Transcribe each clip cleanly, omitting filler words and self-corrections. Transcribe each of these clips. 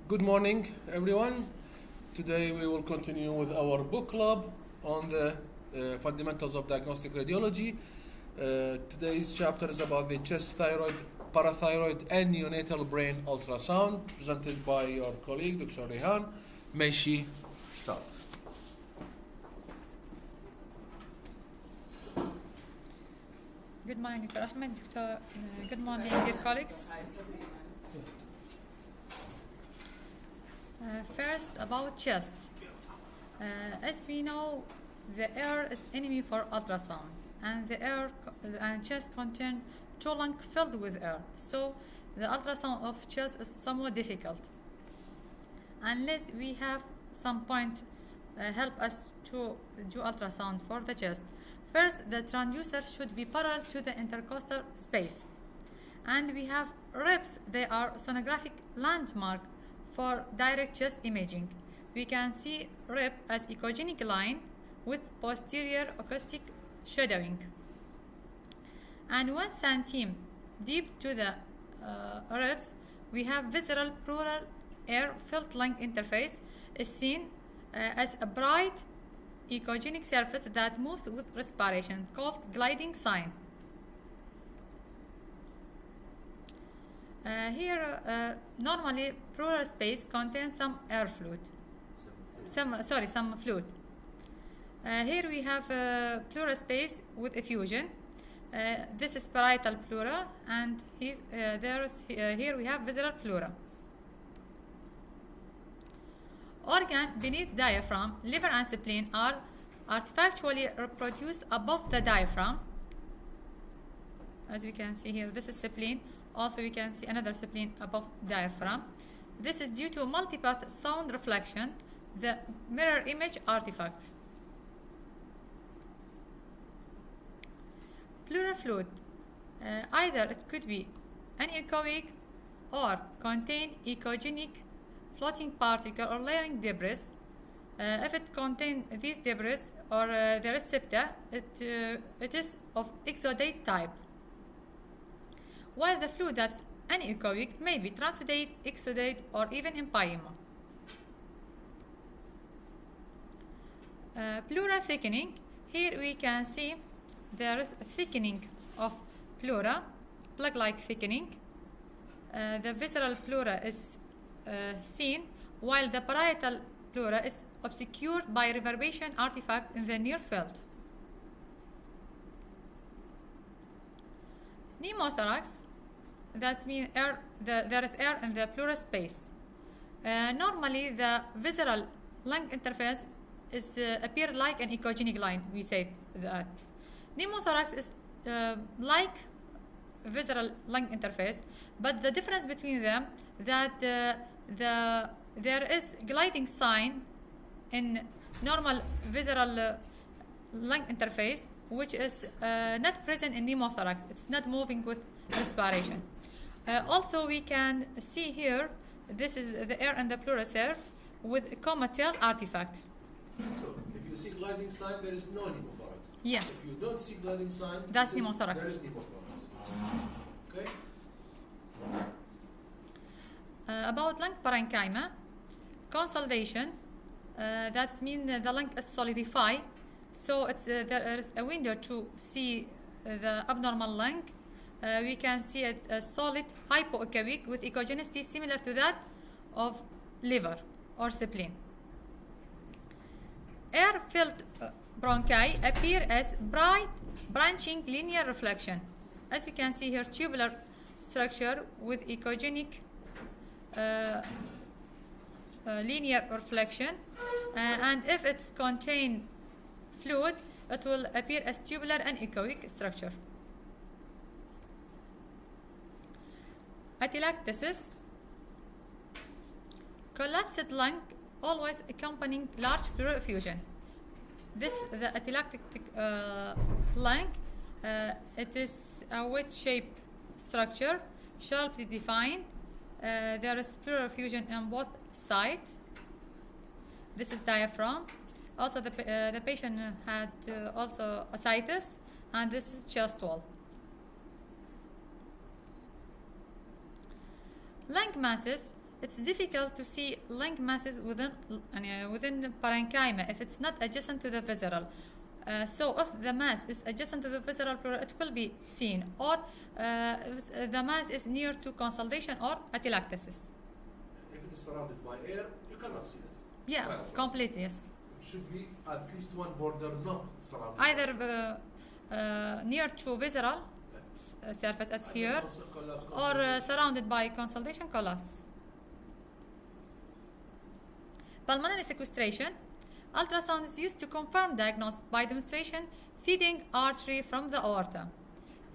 Good morning, everyone. Today we will continue with our book club on the fundamentals of diagnostic radiology. Today's chapter is about the chest, thyroid, parathyroid, and neonatal brain ultrasound, presented by your colleague, Dr. Rehan. May she start? Good morning, Dr. Ahmed. Good morning, dear colleagues. First, about chest. As we know, the air is enemy for ultrasound, and the air and chest contain two lungs filled with air. So the ultrasound of chest is somewhat difficult, unless we have some point help us to do ultrasound for the chest. First, the transducer should be parallel to the intercostal space, and we have ribs. They are sonographic landmark for direct chest imaging. We can see rib as echogenic line with posterior acoustic shadowing. And 1 cm deep to the ribs, we have visceral pleural air-filled lung interface is seen as a bright echogenic surface that moves with respiration, called gliding sign. Normally pleural space contains some air fluid. Some fluid. Here we have pleural space with effusion. This is parietal pleura, and here we have visceral pleura. Organ beneath diaphragm, liver and spleen are artifactually reproduced above the diaphragm. As we can see here, this is spleen. Also, we can see another spleen above diaphragm. This is due to multipath sound reflection, the mirror image artifact. Pleural fluid, either it could be anechoic or contain echogenic floating particle or layering debris. If it contains these debris or the receptor, it is of exudate type. While the fluid that's anechoic may be transudate, exudate, or even empyema. Pleural thickening. Here we can see there is a thickening of pleura, plug-like thickening. The visceral pleura is seen, while the parietal pleura is obscured by reverberation artifact in the near field. Pneumothorax, that means there is air in the pleural space. Normally, the visceral lung interface is appear like an echogenic line. We said that. Pneumothorax is like visceral lung interface, but the difference between them that there is gliding sign in normal visceral lung interface, which is not present in pneumothorax. It's not moving with respiration. Also, we can see here, this is the air and the pleural surface with comatose artifact. So, if you see gliding sign, there is no pneumothorax. Yeah. If you don't see gliding sign, that's pneumothorax. There is pneumothorax. Okay. About lung parenchyma, consolidation, that means the lung is solidified, so there is a window to see the abnormal lung. We can see it a solid hypoechoic with echogenicity similar to that of liver or spleen. Air-filled bronchi appear as bright branching linear reflection. As we can see here, tubular structure with echogenic linear reflection, and if it's contain fluid, it will appear as tubular and echoic structure. Atelectasis, collapsed lung always accompanying large pleural effusion. This the atelectic lung. It is a wedge-shaped structure, sharply defined. There is pleural effusion on both sides. This is diaphragm. Also, the patient had also ascites, and this is chest wall. Lung masses it's difficult to see lung masses within parenchyma if it's not adjacent to the visceral. So if the mass is adjacent to the visceral pleura, it will be seen, or if the mass is near to consolidation or atelectasis. If it is surrounded by air, you cannot see it. Yeah, completely, yes. It should be at least one border not surrounded. Either near to visceral surface as here, or surrounded by consolidation collapse. Pulmonary sequestration. Ultrasound is used to confirm diagnosis by demonstration feeding artery from the aorta.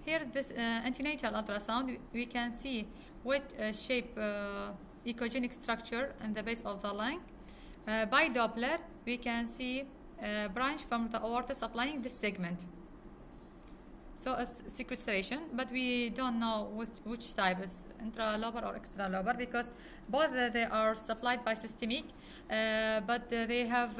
Here, this antenatal ultrasound, we can see what shape echogenic structure in the base of the lung. By Doppler, we can see a branch from the aorta supplying this segment. So it's sequestration, but we don't know which type is intralobar or extralobar, because both they are supplied by systemic, but they have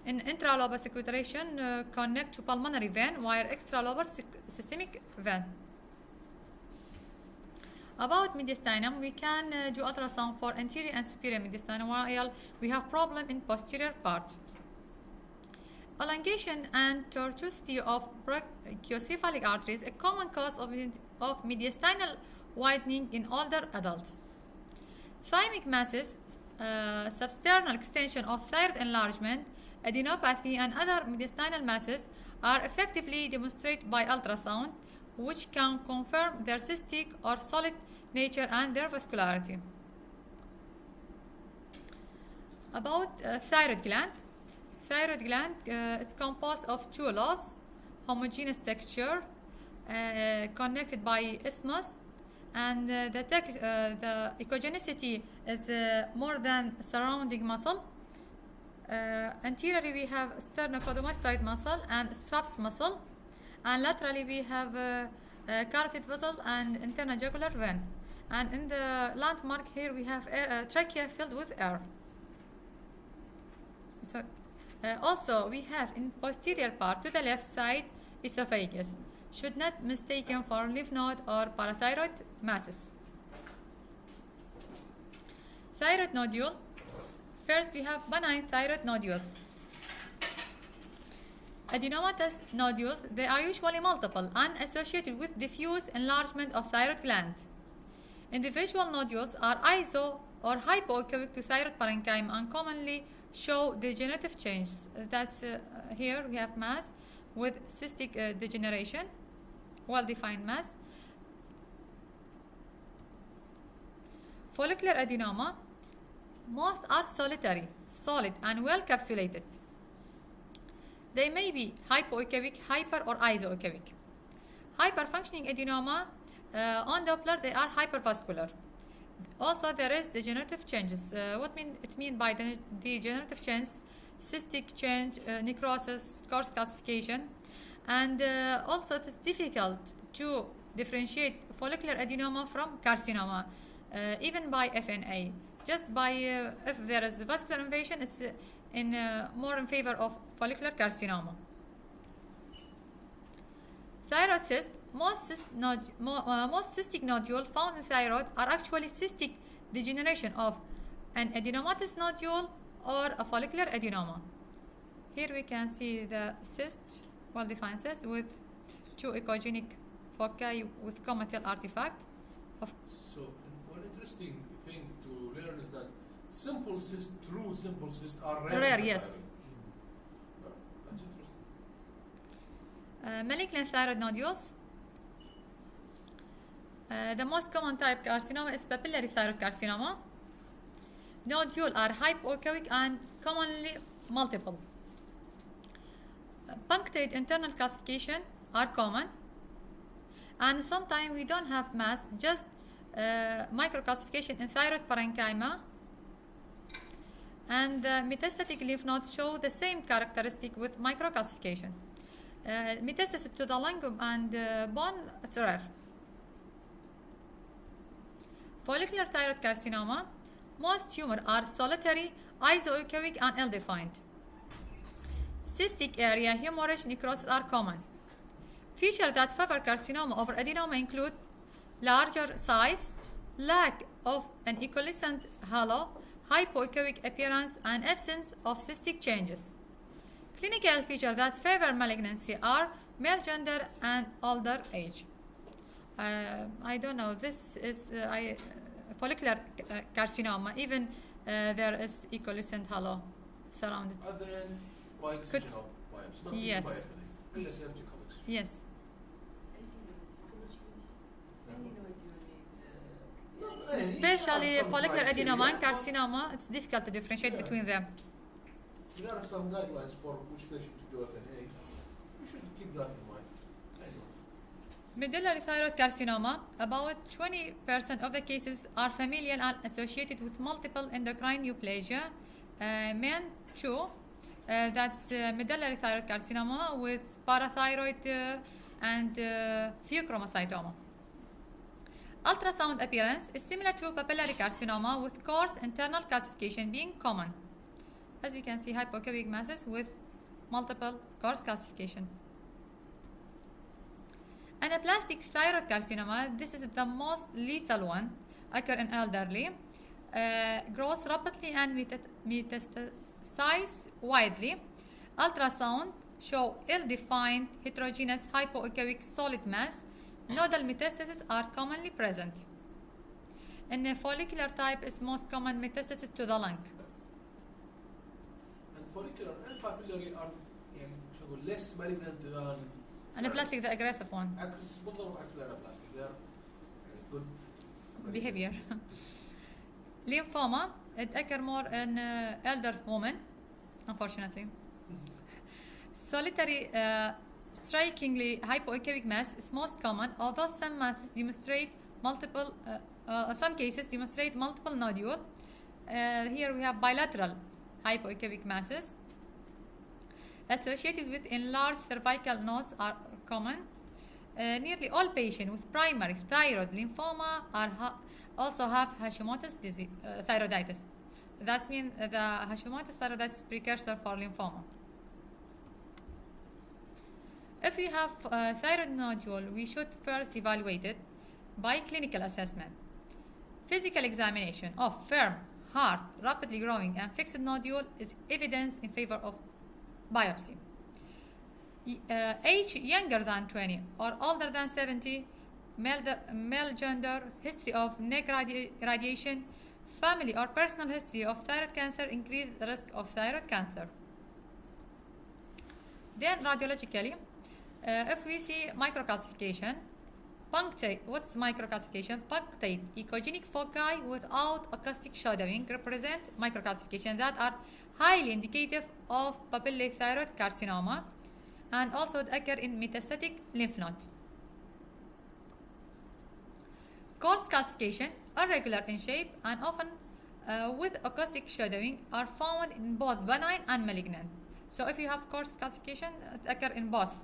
in intralobar sequestration connect to pulmonary vein, while extralobar systemic vein. About mediastinum, we can do ultrasound for anterior and superior mediastinum, while we have problem in posterior part. Elongation and tortuosity of brachiocephalic arteries, a common cause of mediastinal widening in older adults. Thymic masses, substernal extension of thyroid enlargement, adenopathy, and other mediastinal masses are effectively demonstrated by ultrasound, which can confirm their cystic or solid nature and their vascularity. About thyroid gland. Thyroid gland, it's composed of two lobes, homogeneous texture, connected by isthmus, and the echogenicity is more than surrounding muscle. Anteriorly, we have sternocleidomastoid muscle and straps muscle, and laterally we have carotid vessel and internal jugular vein. And in the landmark here, we have trachea filled with air. So, also, we have in posterior part to the left side esophagus. Should not mistaken for lymph node or parathyroid masses. Thyroid nodule. First, we have benign thyroid nodules. Adenomatous nodules, they are usually multiple and associated with diffuse enlargement of thyroid gland. Individual nodules are iso or hypoechoic to thyroid parenchyma and commonly show degenerative changes. That's here we have mass with cystic degeneration, well-defined mass. Follicular adenoma, most are solitary, solid, and well capsulated. They may be hypoechoic, hyper, or isoechoic. Hyperfunctioning adenoma, on Doppler, they are hypervascular. Also, there is degenerative changes. What it mean by the degenerative change? Cystic change, necrosis, coarse calcification, and also it is difficult to differentiate follicular adenoma from carcinoma, even by FNA. Just by if there is vascular invasion, it's more in favor of follicular carcinoma. Thyroid cyst. Most cystic nodules found in thyroid are actually cystic degeneration of an adenomatous nodule or a follicular adenoma. Here we can see the cyst, well-defined cyst with two echogenic foci with comatal artifact. So, one interesting thing to learn is that simple cysts, true simple cysts, are rare. Rare, yes. That's interesting. Malignant thyroid nodules. The most common type carcinoma is papillary thyroid carcinoma. Nodules are hypoechoic and commonly multiple. Punctate internal calcification are common, and sometimes we don't have mass, just microcalcification in thyroid parenchyma, and metastatic lymph nodes show the same characteristic with microcalcification. Metastasis to the lung and bone, it's rare. Follicular thyroid carcinoma, most tumors are solitary, isoechoic, and ill-defined. Cystic area, hemorrhage, necrosis are common. Features that favor carcinoma over adenoma include larger size, lack of an equiescent halo, hypoechoic appearance, and absence of cystic changes. Clinical features that favor malignancy are male gender and older age. I don't know, this is follicular carcinoma, even there is equiescent halo surrounded. At the end, by excisional biopsy, not Yes. by FNA, unless surgical excision. Yes. Especially follicular adenoma and carcinoma, it's difficult to differentiate between them. There are some guidelines for which patient to do FNA. You should keep that in mind. Anyways. Medullary thyroid carcinoma, about 20% of the cases are familial and associated with multiple endocrine neoplasia. Men too, that's medullary thyroid carcinoma with parathyroid and pheochromocytoma. Ultrasound appearance is similar to papillary carcinoma with coarse internal calcification being common. As we can see, hypoechoic masses with multiple coarse calcification. Anaplastic thyroid carcinoma, this is the most lethal one, occur in elderly, grows rapidly and metastasize widely. Ultrasound show ill-defined heterogeneous hypoechoic solid mass. Nodal metastases are commonly present. In the follicular type is most common metastasis to the lung. And follicular and papillary are less malignant than Anaplastic, the aggressive one. بالضبط عكس الانابلاستيك. They are good Behavior. Lymphoma, it occurs more in elder women, unfortunately. Solitary, strikingly hypoechoic mass is most common, although some masses demonstrate multiple, some cases demonstrate multiple nodules. Here we have bilateral hypoechoic masses. Associated with enlarged cervical nodes are common. Nearly all patients with primary thyroid lymphoma also have Hashimoto's disease, thyroiditis. That means the Hashimoto's thyroiditis is precursor for lymphoma. If we have thyroid nodule, we should first evaluate it by clinical assessment. Physical examination of firm, hard, rapidly growing and fixed nodule is evidence in favor of biopsy. Age younger than 20 or older than 70, male gender, history of neck radiation, family or personal history of thyroid cancer increase the risk of thyroid cancer. Then radiologically, if we see microcalcification, punctate, what's microcalcification? Punctate echogenic foci without acoustic shadowing represent microcalcification that are highly indicative of papillary thyroid carcinoma and also occur in metastatic lymph node. Coarse calcification, irregular in shape and often with acoustic shadowing, are found in both benign and malignant. So if you have coarse calcification, it occurs in both.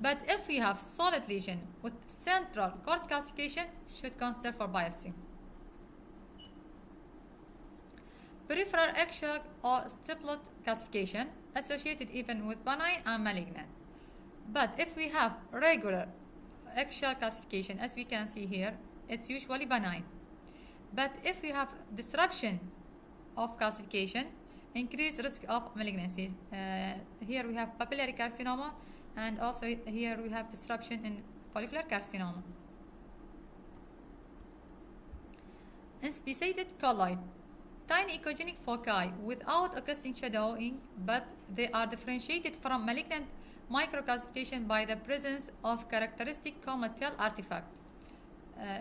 But if we have solid lesion with central coarse calcification, should consider for biopsy. Peripheral eggshell or stippled calcification associated even with benign and malignant. But if we have regular eggshell calcification, as we can see here, it's usually benign. But if we have disruption of calcification, increased risk of malignancies. Here we have papillary carcinoma, and also here we have disruption in follicular carcinoma. Inspissated colloid, tiny echogenic foci without acoustic shadowing, but they are differentiated from malignant microcalcification by the presence of characteristic comatal artifact.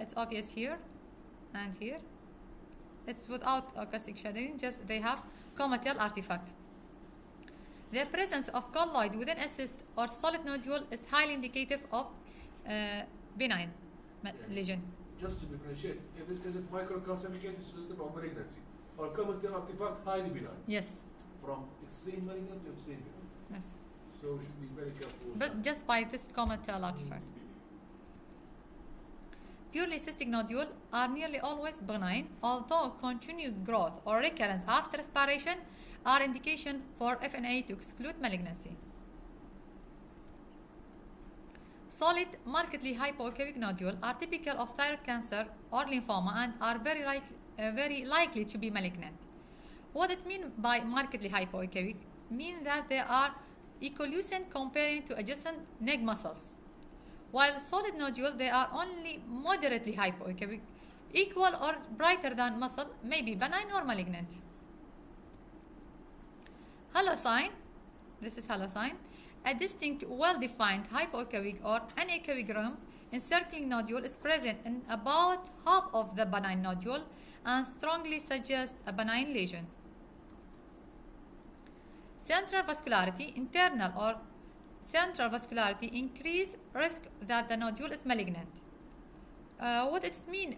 It's obvious here and here. It's without acoustic shadowing, just they have comatal artifact. The presence of colloid within a cyst or solid nodule is highly indicative of benign lesion. Just to differentiate, is it microcalcification suggestive of malignancy or comatal artifact highly benign? Yes. From extreme malignant to extreme benign. Yes. So we should be very careful. But just by this comatal artifact. Purely cystic nodules are nearly always benign, although continued growth or recurrence after aspiration are indication for FNA to exclude malignancy. Solid, markedly hypoechoic nodules are typical of thyroid cancer or lymphoma and are very likely to be malignant. What it means by markedly hypoechoic means that they are echolucent comparing to adjacent neck muscles. While solid nodules, they are only moderately hypoechoic, equal or brighter than muscle, may be benign or malignant. Halo sign, this is halo sign. A distinct, well-defined hypoechoic or anechoic rim encircling nodule is present in about half of the benign nodule and strongly suggests a benign lesion. Central vascularity, internal or central vascularity increase risk that the nodule is malignant. What it means,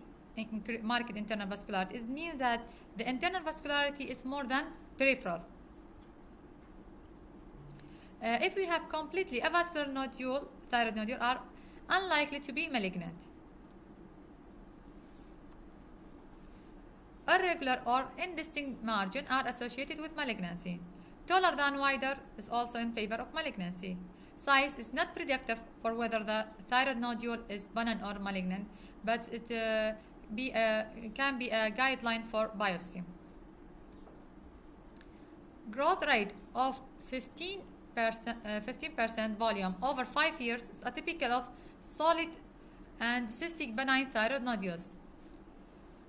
marked internal vascularity? It means that the internal vascularity is more than peripheral. If we have completely avascular nodule, thyroid nodule are unlikely to be malignant. Irregular or indistinct margin are associated with malignancy. Taller than wider is also in favor of malignancy. Size is not predictive for whether the thyroid nodule is benign or malignant, but it can be a guideline for biopsy. Growth rate of 15% volume over 5 years is atypical of solid and cystic benign thyroid nodules.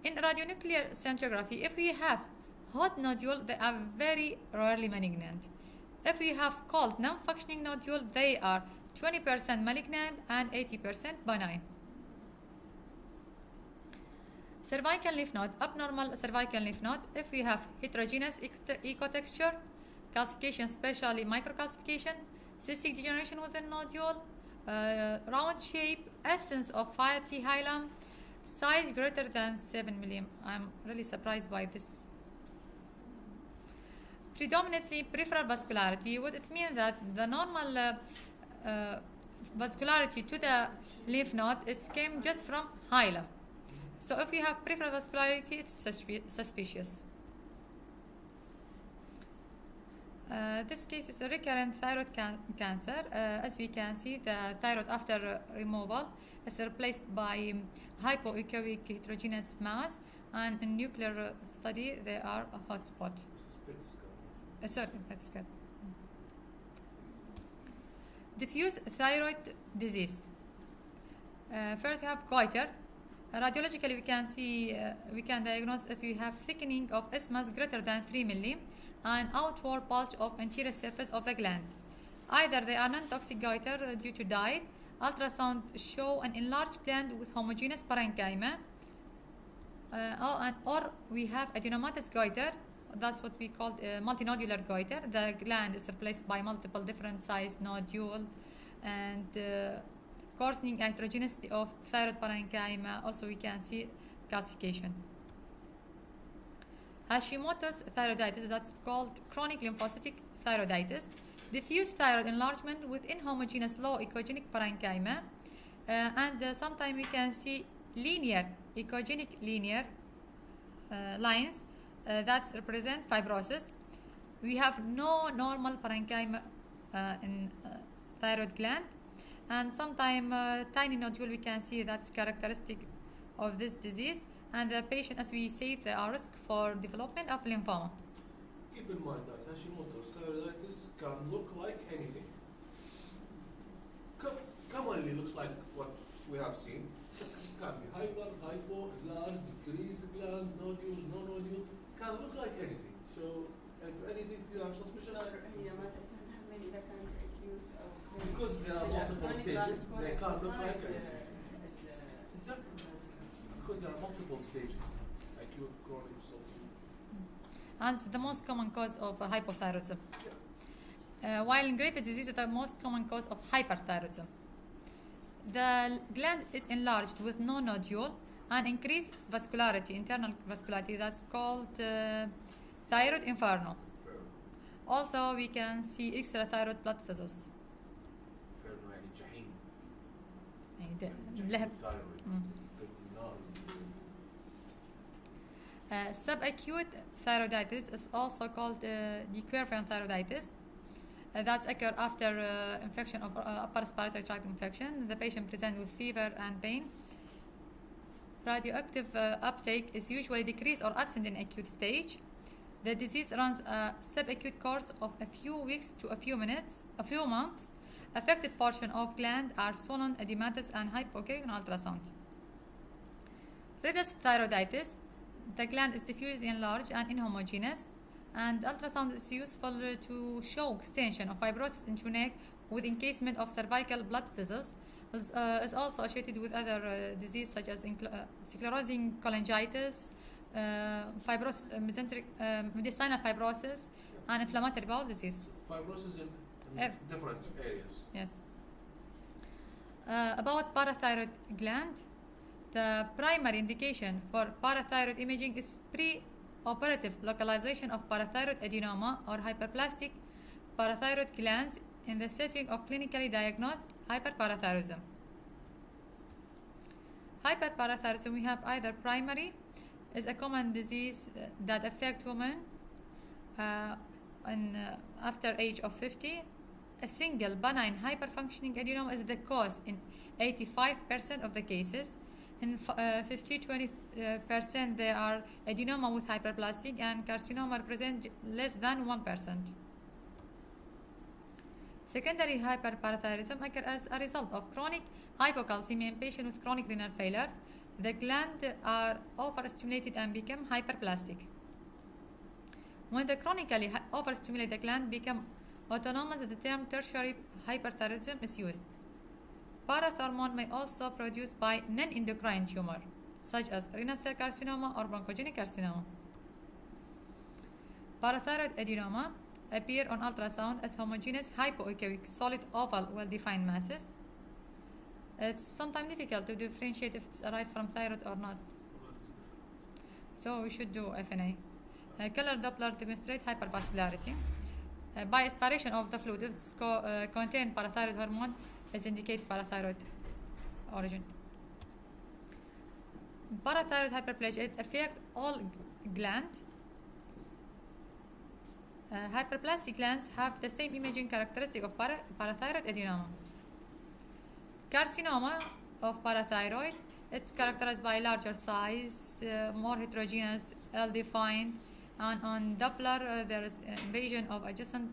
In radionuclear scintigraphy, if we have hot nodule, they are very rarely malignant. If we have cold non-functioning nodule, they are 20% malignant and 80% benign. Cervical lymph node, abnormal cervical lymph node, if we have heterogeneous ecotexture, calcification, especially microcalcification, cystic degeneration within nodule, round shape, absence of fatty hilum, size greater than 7 mm. I'm really surprised by this. Predominantly peripheral vascularity, would it mean that the normal vascularity to the lymph node, it came just from hilum. So if we have peripheral vascularity, it's suspicious. This case is a recurrent thyroid cancer. As we can see, the thyroid after removal is replaced by hypoechoic heterogeneous mass, and in nuclear study they are a hotspot. Sorry, that's good. Diffuse thyroid disease. First we have goiter. Radiologically we can diagnose if we have thickening of isthmus greater than 3 mm and outward bulge of anterior surface of the gland. Either they are non-toxic goiter due to diet, ultrasound show an enlarged gland with homogeneous parenchyma, or we have adenomatous goiter. That's what we call multinodular goiter. The gland is replaced by multiple different size nodule and coarsening heterogeneity of thyroid parenchyma. Also we can see calcification. Hashimoto's thyroiditis, that's called chronic lymphocytic thyroiditis. Diffuse thyroid enlargement with inhomogeneous low echogenic parenchyma. And sometimes we can see echogenic linear lines that represent fibrosis. We have no normal parenchyma in thyroid gland. And sometimes tiny nodule we can see that's characteristic of this disease. And the patient, as we say, they are risk for development of lymphoma. Keep in mind that Hashimoto's thyroiditis can look like anything. Commonly looks like what we have seen. Can be hyper, hypo, large, decreased gland, nodules, no nodule. Can look like anything. So, if anything you have suspicious. Because there are multiple stages, they can't look like anything. Exactly. Because there are multiple stages, acute, chronic, so. And it's the most common cause of hypothyroidism. While in Graves' disease is the most common cause of hyperthyroidism. The gland is enlarged with no nodule and increased vascularity, internal vascularity, that's called thyroid inferno. Also we can see extrathyroid blood vessels. Subacute thyroiditis is also called dequervant thyroiditis. That's occur after infection of upper respiratory tract infection. The patient presents with fever and pain. Radioactive uptake is usually decreased or absent in acute stage. The disease runs a subacute course of a few weeks to a few months. Affected portion of gland are swollen, edematous, and hypoechoic on ultrasound. Redus thyroiditis. The gland is diffusely enlarged and inhomogeneous, and ultrasound is useful to show extension of fibrosis into neck with encasement of cervical blood vessels. Is also associated with other diseases such as sclerosing cholangitis, mediastinal fibrosis, and inflammatory bowel disease. Fibrosis in different areas. Yes. About parathyroid gland, the primary indication for parathyroid imaging is pre-operative localization of parathyroid adenoma or hyperplastic parathyroid glands in the setting of clinically diagnosed hyperparathyroidism. Hyperparathyroidism, we have either primary, is a common disease that affects women after age of 50. A single benign hyperfunctioning adenoma is the cause in 85% of the cases. In 50-20% there are adenoma with hyperplastic, and carcinoma represent less than 1%. Secondary hyperparathyroidism occurs as a result of chronic hypocalcemia in patients with chronic renal failure. The glands are overstimulated and become hyperplastic. When the chronically overstimulated gland become autonomous, the term tertiary hyperthyroidism is used. Parathormone may also be produced by non-endocrine tumor, such as renal cell carcinoma or bronchogenic carcinoma. Parathyroid adenoma appear on ultrasound as homogeneous hypoechoic solid oval well-defined masses. It's sometimes difficult to differentiate if it's arise from thyroid or not. So we should do FNA. Color Doppler demonstrate hypervascularity. By aspiration of the fluid, if it's contain parathyroid hormone, it indicates parathyroid origin. Parathyroid hyperplasia affect all glands. Hyperplastic glands have the same imaging characteristic of parathyroid adenoma. Carcinoma of parathyroid, it's characterized by larger size, more heterogeneous, ill-defined, and on Doppler there is invasion of adjacent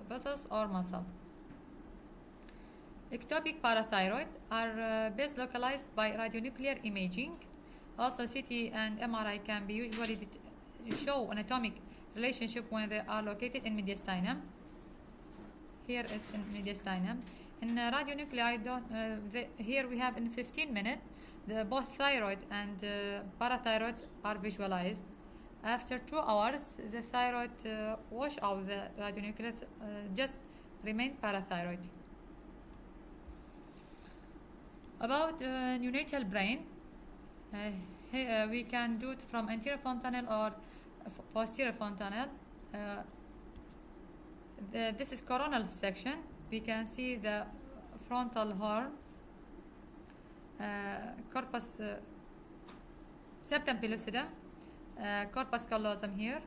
vessels or muscle. Ectopic parathyroid are best localized by radionuclear imaging. Also CT and MRI can be usually show anatomic relationship when they are located in mediastinum. Here it's in mediastinum. In radionuclei, here we have in 15 minutes, both thyroid and parathyroid are visualized. After 2 hours, the thyroid wash out the radionucleus, just remain parathyroid. About neonatal brain, here, we can do it from anterior fontanelle or posterior fontanelle. This is coronal section. We can see the frontal horn, corpus septum pellucidum, corpus callosum here.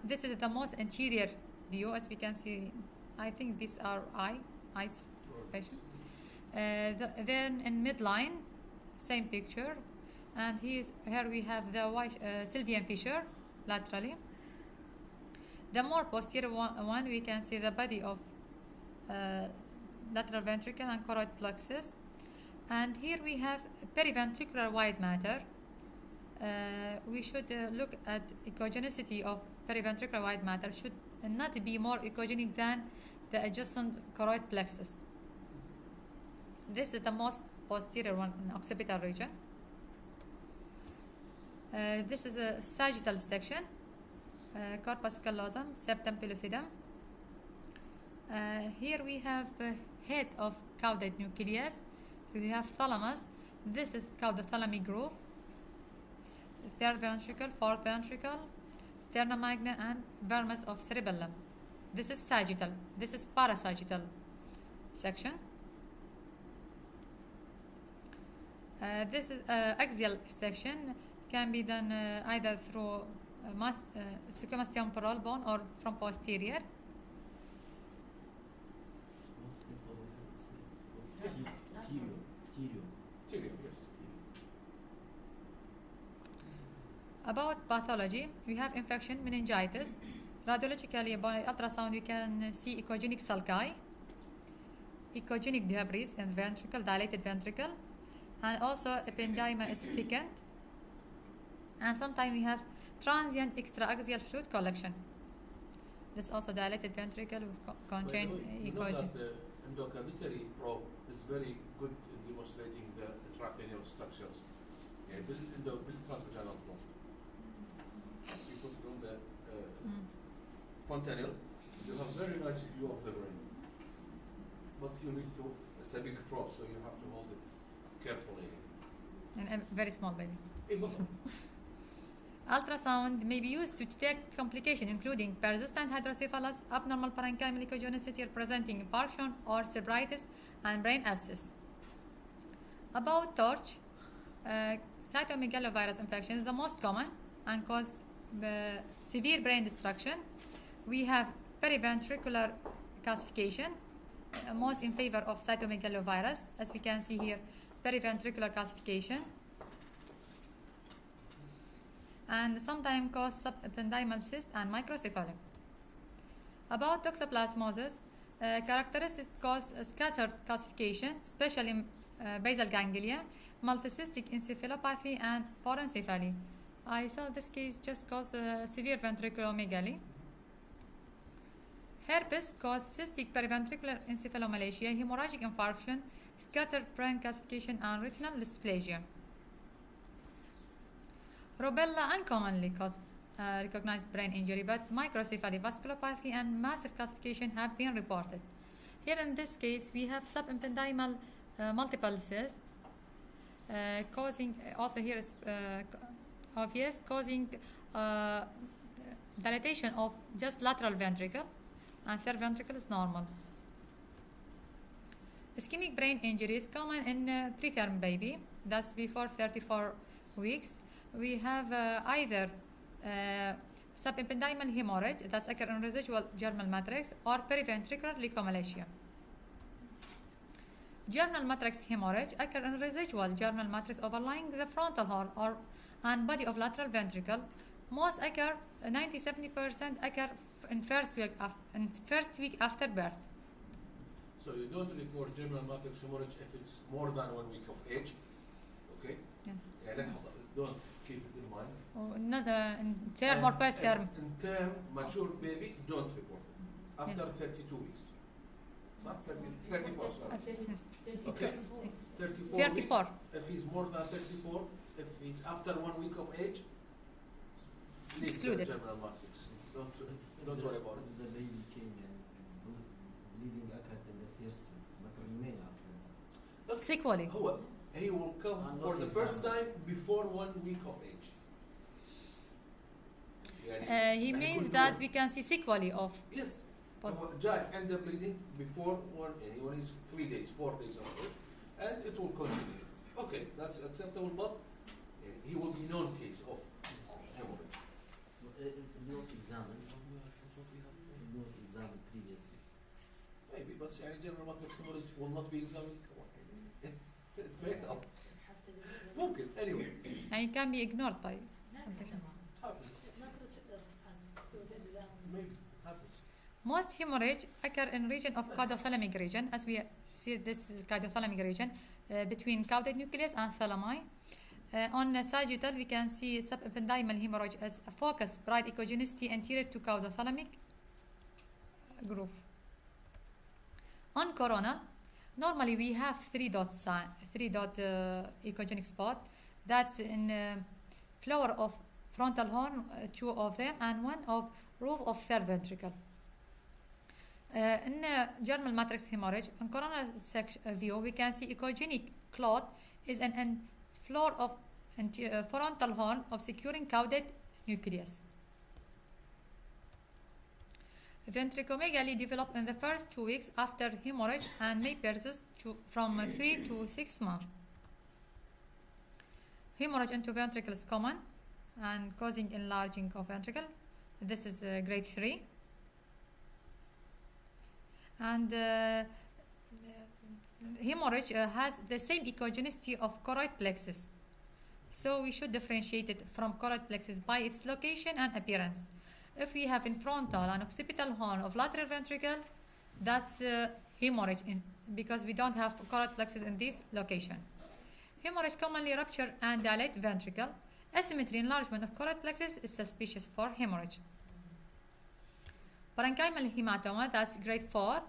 This is the most anterior view, as we can see. I think these are eyes patient. Then in midline, same picture, and here we have the sylvian fissure laterally. The more posterior one, we can see the body of lateral ventricle and choroid plexus, and here we have periventricular white matter. We should look at echogenicity of periventricular white matter. Should not be more echogenic than the adjacent choroid plexus. This is the most posterior one in occipital region. This is a sagittal section, corpus callosum, septum pellucidum. Here we have head of caudate nucleus. We have thalamus. This is caudothalamic groove. Third ventricle, fourth ventricle, sternum magna, and vermis of cerebellum. This is sagittal. This is parasagittal section. This is axial section, can be done either through sacromastemporal bone or from posterior. Thyroid, yes. About pathology, we have infection, meningitis. Radiologically, by ultrasound, we can see echogenic sulci, echogenic debris in ventricle, dilated ventricle, and also ependyma is thickened. And sometimes we have transient extraaxial fluid collection. This also dilated ventricle with contain You know echogen. that the endocavitary probe is very good in demonstrating the intracranial structures. Yeah, transvaginal probe. You put it on the fontanelle, you have very nice view of the brain. But you need to, it's a big probe, so you have to hold it carefully. And a very small baby. Hey, look. Ultrasound may be used to detect complications including persistent hydrocephalus, abnormal parenchymal echogenicity presenting infarction or cerebritis, and brain abscess. About torch, cytomegalovirus infection is the most common and cause severe brain destruction. We have periventricular calcification, most in favor of cytomegalovirus, as we can see here, periventricular calcification. And sometimes cause subependymal cyst and microcephaly. About toxoplasmosis, characteristics cause scattered calcification, especially in basal ganglia, multicystic encephalopathy, and porencephaly. I saw this case just cause severe ventriculomegaly. Herpes cause cystic periventricular encephalomalacia, hemorrhagic infarction, scattered brain calcification, and retinal dysplasia. Rubella uncommonly cause recognized brain injury, but microcephaly, vasculopathy, and massive calcification have been reported. Here in this case, we have subependymal multiple cysts, causing, also here is obvious, causing dilatation of just lateral ventricle, and third ventricle is normal. Ischemic brain injury is common in preterm baby, that's before 34 weeks. We have either subependymal hemorrhage that's occur in residual germinal matrix or periventricular leukomalacia. Germinal matrix hemorrhage occur in residual germinal matrix overlying the frontal horn and body of lateral ventricle. Most occur, 90-70% occur in first week after birth. So you don't report germinal matrix hemorrhage if it's more than 1 week of age, okay? Yes. Yeah, don't keep it in mind. Not in term or past term. In term, mature baby, don't report it. After 32 weeks. Not 34, sorry. Yes. Okay. 34. 34. If he's more than 34, if it's after 1 week of age, leave Exclude the it. germinal matrix. Don't worry about it. The baby came and bleeding occurred in the first week, but remain after that. Sequelae. He will come for the first time before 1 week of age. He means that we can see sequelae of. Yes. Post- Jai end the bleeding before when he's 3 days, 4 days old, and it will continue. Okay, that's acceptable, but he will be known case of hemorrhage. Not examined. Not examined previously. Maybe, but general matrix hemorrhage will not be examined. Come on. It's fatal. Mumkin, anyway. And it can be ignored by some patient. Happens. Maybe. Happens. Most hemorrhage occur in region of caudothalamic region, as we see this is caudothalamic region between caudate nucleus and thalami. On sagittal, we can see subependymal hemorrhage as a focus, bright echogenicity anterior to caudothalamic groove. On coronal, normally we have 3 dot echogenic spot. That's in floor of frontal horn, 2 of them, and 1 of roof of third ventricle. In germinal matrix hemorrhage, on coronal view, we can see echogenic clot is an floor of frontal horn obscuring caudate nucleus. Ventriculomegaly develop in the first 2 weeks after hemorrhage and may persist from 3 to 6 months. Hemorrhage into ventricle is common and causing enlarging of ventricle. This is grade 3. And hemorrhage has the same echogenicity of choroid plexus. So we should differentiate it from choroid plexus by its location and appearance. If we have in frontal and occipital horn of lateral ventricle, that's hemorrhage because we don't have choroid plexus in this location. Hemorrhage commonly rupture and dilate ventricle. Asymmetry enlargement of choroid plexus is suspicious for hemorrhage. Parenchymal hematoma, that's grade 4,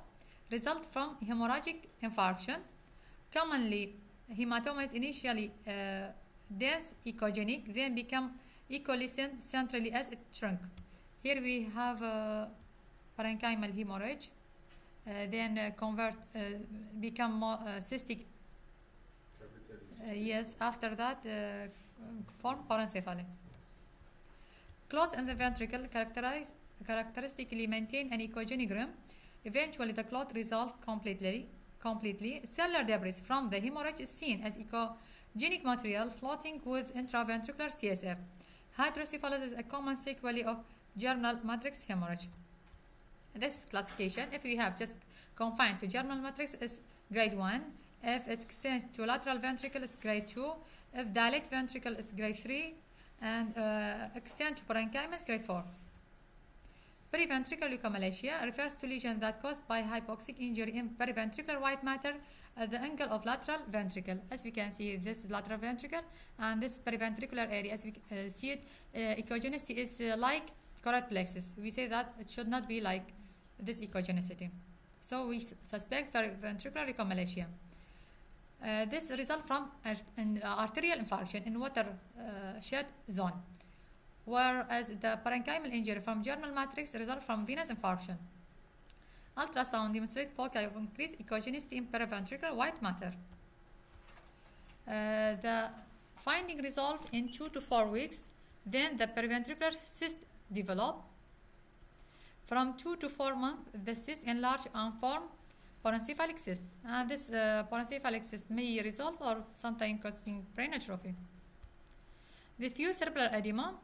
result from hemorrhagic infarction. Commonly, hematoma is initially dense echogenic, then become echolicent centrally as it shrunk. Here we have parenchymal hemorrhage, then become more cystic. Yes, after that form parencephaly. Clots in the ventricle characteristically maintain an echogenic rim. Eventually, the clot resolves completely. Cellular debris from the hemorrhage is seen as echogenic material floating with intraventricular CSF. Hydrocephalus is a common sequelae of germinal matrix hemorrhage. This classification, if we have just confined to germinal matrix, is grade 1. If it extends to lateral ventricle, it's grade 2. If dilate ventricle, it's grade 3. And extend to parenchyma, it's grade 4. Periventricular leukomalacia refers to lesion that caused by hypoxic injury in periventricular white matter at the angle of lateral ventricle. As we can see, this is lateral ventricle and this periventricular area. As we see it, echogenicity is like choroid plexus. We say that it should not be like this echogenicity. So we suspect periventricular leukomalacia. This results from an arterial infarction in watershed zone, whereas the parenchymal injury from germinal matrix results from venous infarction. Ultrasound demonstrates foci of increased echogenicity in periventricular white matter. The finding resolved in 2 to 4 weeks. Then the periventricular cyst develop. From 2 to 4 months, the cyst enlarge and form parencephalic cyst. And this parencephalic cyst may resolve or sometimes causing brain atrophy. Diffuse cerebral edema,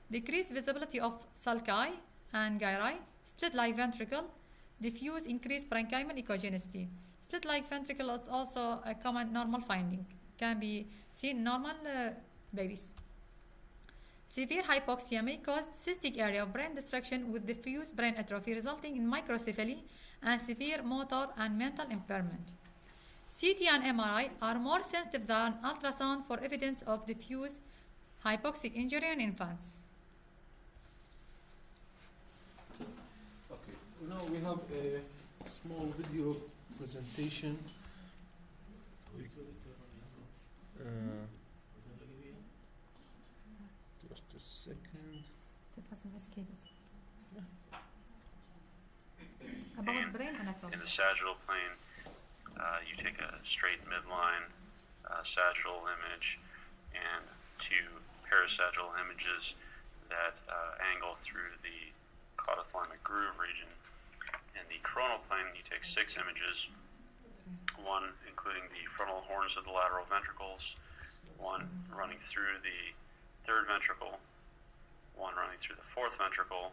decreased visibility of sulci and gyri, slit-like ventricle, diffuse increased parenchymal echogenicity. Slit-like ventricle is also a common normal finding, can be seen in normal babies. Severe hypoxia may cause cystic area of brain destruction with diffuse brain atrophy resulting in microcephaly and severe motor and mental impairment. CT and MRI are more sensitive than ultrasound for evidence of diffuse hypoxic injury in infants. Okay, now we have a small video presentation. Just a second. About brain anatomy. In the sagittal plane, you take a straight midline sagittal image and 2 parasagittal images that angle through the caudothalamic groove region. In the coronal plane, you take 6 images, 1 including the frontal horns of the lateral ventricles, 1 running through the 3rd ventricle, 1 running through the 4th ventricle,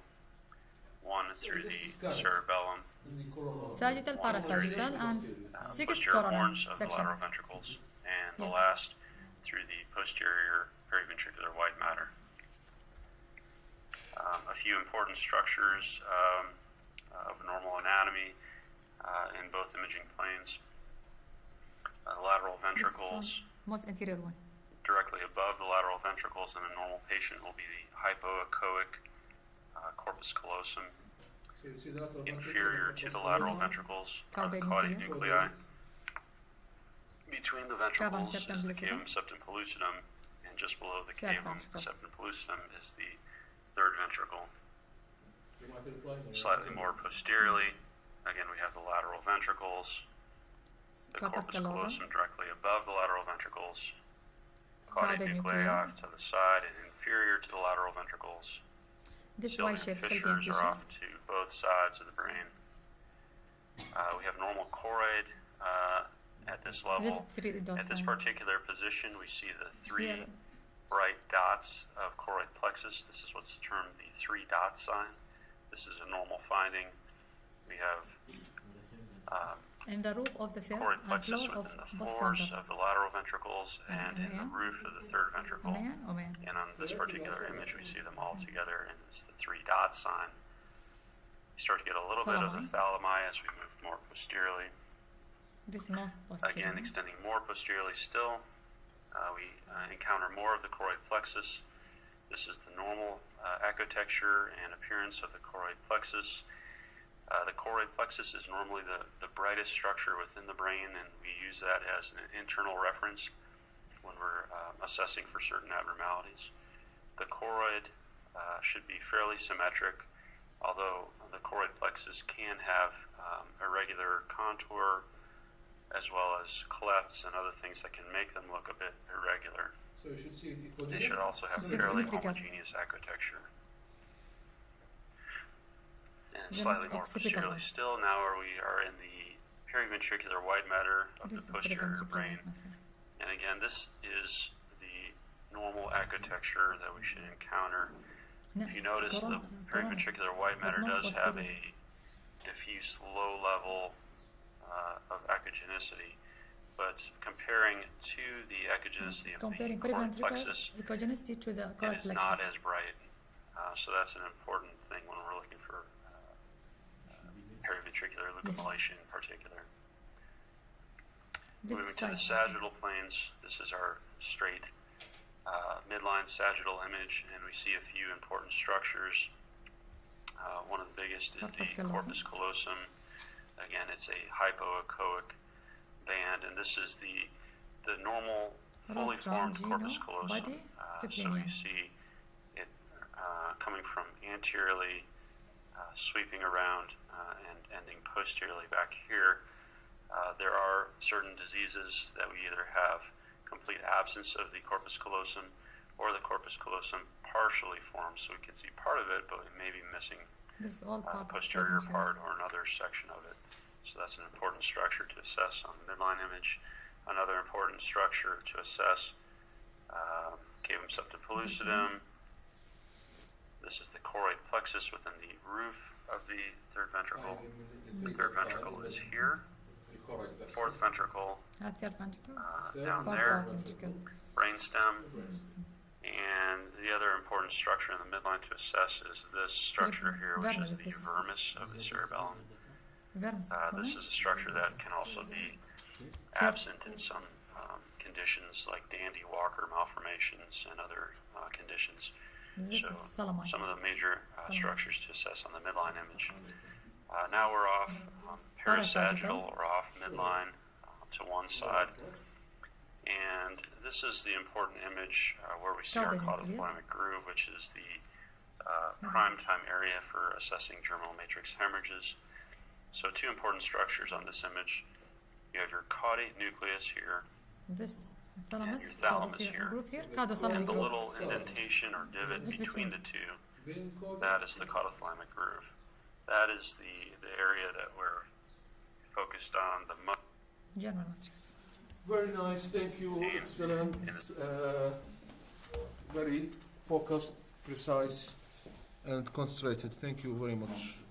1 through the cerebellum, Sagittal, parasagittal, and 6 posterior coronal horns of the section. lateral ventricles, and the Yes. last through the posterior periventricular white matter. A few important structures of normal anatomy in both imaging planes. Lateral ventricles, Most anterior one. directly above the lateral ventricles in a normal patient will be the hypoechoic corpus callosum. So you see the lateral Inferior to the lateral ventricles are the caudate nuclei. Between the ventricles is septum the pellucidum. cavum septum pellucidum, and just below the Third cavum ventricle. septum pellucidum is the 3rd ventricle. Slightly more posteriorly, again we have the lateral ventricles, the corpus callosum directly above the lateral ventricles, caudate nuclei off to the side and inferior to the lateral ventricles. This Cilium Y-shaped fissures Sylvian are fissure. off to both sides of the brain. We have normal choroid at this level. This 3 dots. At this particular position, we see the 3 Here. bright dots of choroid plexus. This is what's termed the 3 dot sign. This is a normal finding. We have in the roof of the third choroid and plexus floor within of the both floors ventricles. of the lateral ventricles and in the roof of the third ventricle. Amen. And on this particular image, we see them all together, and it's the 3 dot sign. You start to get a little bit of the thalami as we move more posteriorly. This most posterior. Again, extending more posteriorly still, we encounter more of the choroid plexus. This is the normal echotexture and appearance of the choroid plexus. The choroid plexus is normally the brightest structure within the brain, and we use that as an internal reference when we're assessing for certain abnormalities. The choroid should be fairly symmetric, although the choroid plexus can have irregular contour as well as clefts and other things that can make them look a bit irregular. So you should see it They should also have fairly homogeneous ecotexture. And slightly more posteriorly still, now we are in the periventricular white matter of the posterior brain. And again, this is the normal ecotexture that we should encounter. If you notice, the periventricular white matter does have a diffuse low level of echogenicity, but comparing to the echogenicity of the choroid plexus, to the it is not as bright. So that's an important thing when we're looking for periventricular leukomalacia in particular. Moving to the sagittal planes, this is our straight midline sagittal image, and we see a few important structures. One of the biggest is the corpus callosum. Again, it's a hypoechoic band, and this is the normal fully formed corpus callosum. So you see it coming from anteriorly, sweeping around, and ending posteriorly back here. There are certain diseases that we either have complete absence of the corpus callosum or the corpus callosum partially formed, so we can see part of it, but we may be missing posterior part or another section of it. So that's an important structure to assess on the midline image. Another important structure to assess, cavum septum pellucidum. This is the choroid plexus within the roof of the third ventricle. The third ventricle is here. Fourth ventricle, down there, brainstem. And the other important structure in the midline to assess is this structure here, which is the vermis of the cerebellum. This is a structure that can also be absent in some conditions like Dandy Walker malformations and other conditions. So some of the major structures to assess on the midline image. Now we're off parasagittal or off midline to one side. And this is the important image where we see our caudothalamic groove, which is the prime time area for assessing germinal matrix hemorrhages. So 2 important structures on this image. You have your caudate nucleus here, and your thalamus here. And the little indentation or divot between the 2, that is the caudothalamic groove. That is the area that we're focused on the most. Germinal matrix. Very nice, thank you, excellent, very focused, precise, and concentrated. Thank you very much.